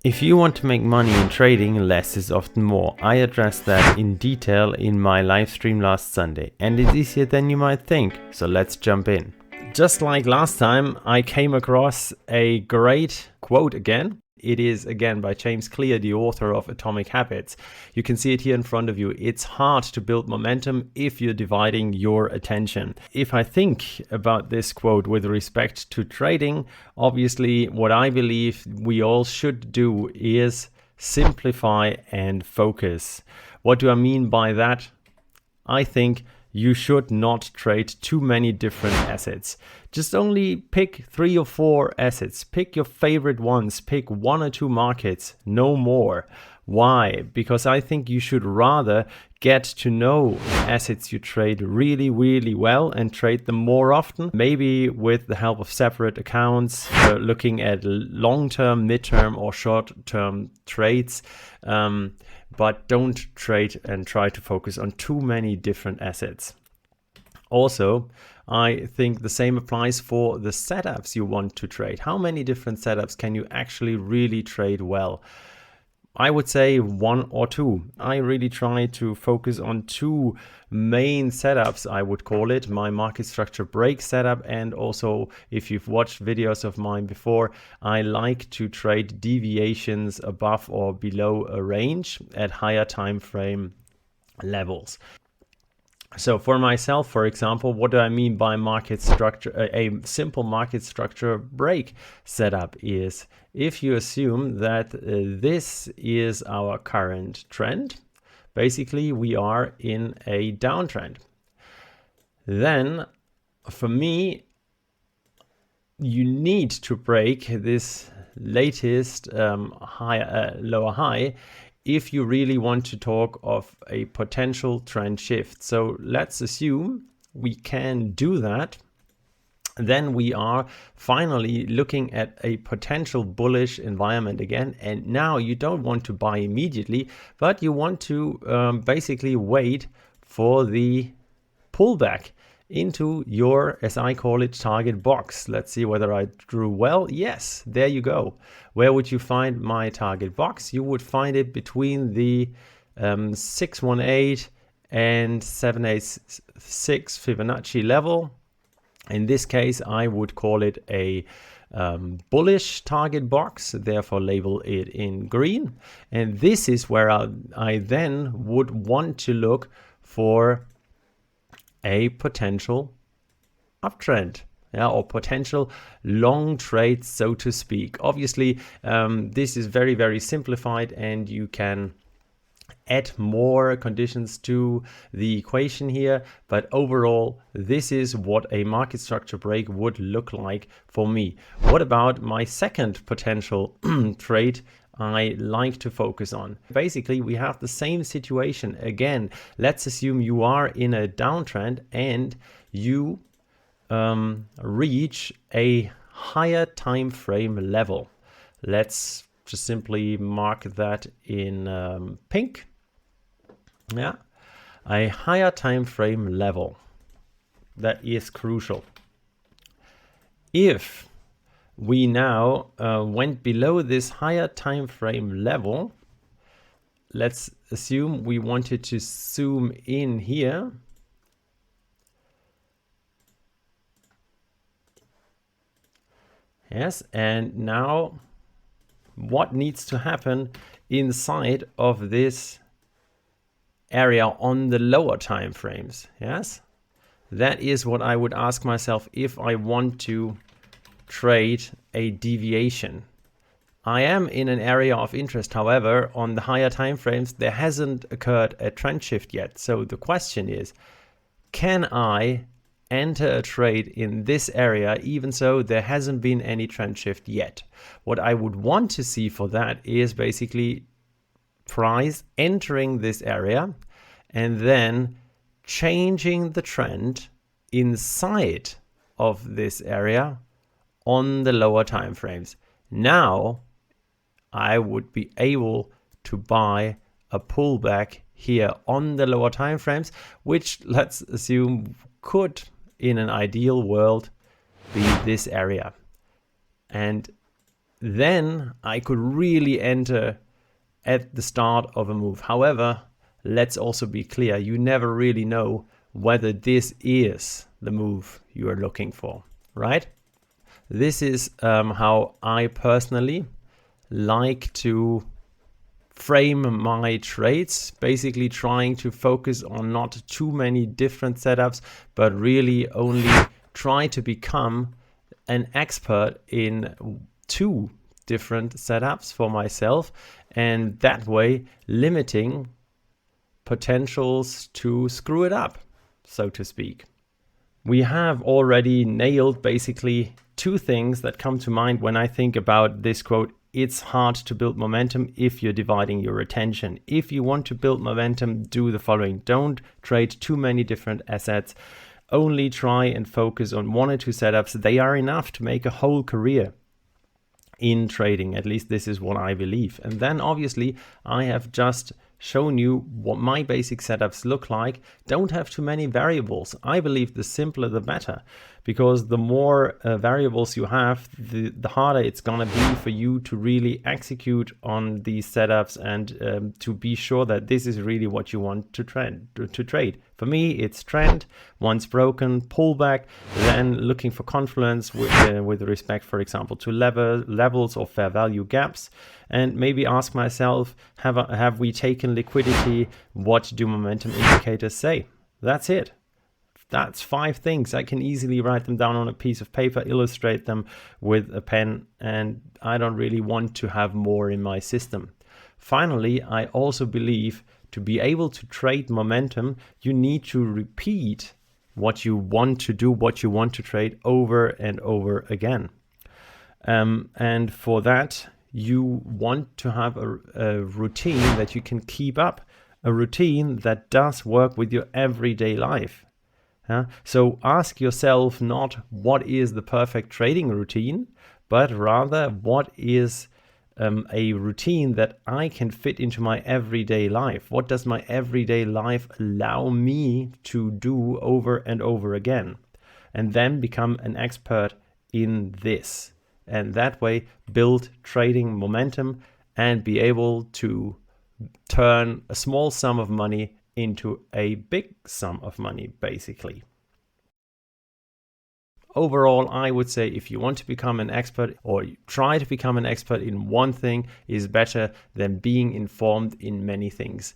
If you want to make money in trading, less is often more. I addressed that in detail in my live stream last Sunday, and it's easier than you might think, so let's jump in. Just like last time, I came across a great quote again. It is again by James Clear, the author of Atomic Habits. You can see it here in front of you. It's hard to build momentum if you're dividing your attention. If I think about this quote with respect to trading, obviously what I believe we all should do is simplify and focus. What do I mean by that? I think you should not trade too many different assets. Just only pick 3 or 4 assets. Pick your favorite ones. Pick 1 or 2 markets, no more. Why? Because I think you should rather get to know assets you trade really, really well and trade them more often. Maybe with the help of separate accounts, looking at long-term, mid-term or short-term trades. But don't trade and try to focus on too many different assets. Also, I think the same applies for the setups you want to trade. How many different setups can you actually really trade well? I would say 1 or 2. I really try to focus on 2 main setups, I would call it. My market structure break setup, and also if you've watched videos of mine before, I like to trade deviations above or below a range at higher time frame levels. So for myself, for example, what do I mean by market structure? A simple market structure break setup is if you assume that this is our current trend, basically we are in a downtrend. Then for me, you need to break this latest lower high if you really want to talk of a potential trend shift. So let's assume we can do that. Then we are finally looking at a potential bullish environment again. And now you don't want to buy immediately, but you want to basically wait for the pullback into your, as I call it, target box. Let's see whether I drew well. Yes, there you go. Where would you find my target box? You would find it between the 618 and 786 Fibonacci level. In this case, I would call it a bullish target box, therefore label it in green. And this is where I then would want to look for a potential uptrend, or potential long trade, so to speak. Obviously, this is very, very simplified, and you can add more conditions to the equation here. But overall, this is what a market structure break would look like for me. What about my second potential trade I like to focus on? Basically, we have the same situation again. Let's assume you are in a downtrend and you reach a higher time frame level. Let's just simply mark that in pink. Yeah, a higher time frame level. That is crucial. If we now went below this higher time frame level, let's assume we wanted to zoom in here. Yes, and now what needs to happen inside of this area on the lower time frames? Yes, that is what I would ask myself if I want to trade a deviation. I am in an area of interest, however, on the higher time frames, there hasn't occurred a trend shift yet. So the question is, can I enter a trade in this area even so there hasn't been any trend shift yet? What I would want to see for that is basically price entering this area and then changing the trend inside of this area on the lower time frames. Now I would be able to buy a pullback here on the lower time frames, which let's assume could, in an ideal world, be this area. And then I could really enter at the start of a move. However, let's also be clear, you never really know whether this is the move you are looking for, right? This is how I personally like to frame my trades, basically trying to focus on not too many different setups, but really only try to become an expert in 2 different setups for myself, and that way limiting potentials to screw it up, so to speak. We have already nailed basically 2 things that come to mind when I think about this quote. It's hard to build momentum if you're dividing your attention. If you want to build momentum, do the following. Don't trade too many different assets. Only try and focus on 1 or 2 setups. They are enough to make a whole career in trading. At least this is what I believe. And then obviously I have just shown you what my basic setups look like. Don't have too many variables. I believe the simpler the better, because the more variables you have, the harder it's gonna be for you to really execute on these setups and to be sure that this is really what you want to trade. For me, it's trend, once broken, pullback, then looking for confluence with respect, for example, to levels or fair value gaps, and maybe ask myself, have we taken liquidity? What do momentum indicators say? That's it. That's 5 things. I can easily write them down on a piece of paper, illustrate them with a pen, and I don't really want to have more in my system. Finally, I also believe to be able to trade momentum, you need to repeat what you want to do, what you want to trade over and over again. And for that, you want to have a routine that you can keep up, a routine that does work with your everyday life. So ask yourself not what is the perfect trading routine, but rather what is a routine that I can fit into my everyday life. What does my everyday life allow me to do over and over again? And then become an expert in this. And that way build trading momentum and be able to turn a small sum of money into a big sum of money, basically. Overall, I would say if you want to become an expert or try to become an expert in one thing is better than being informed in many things.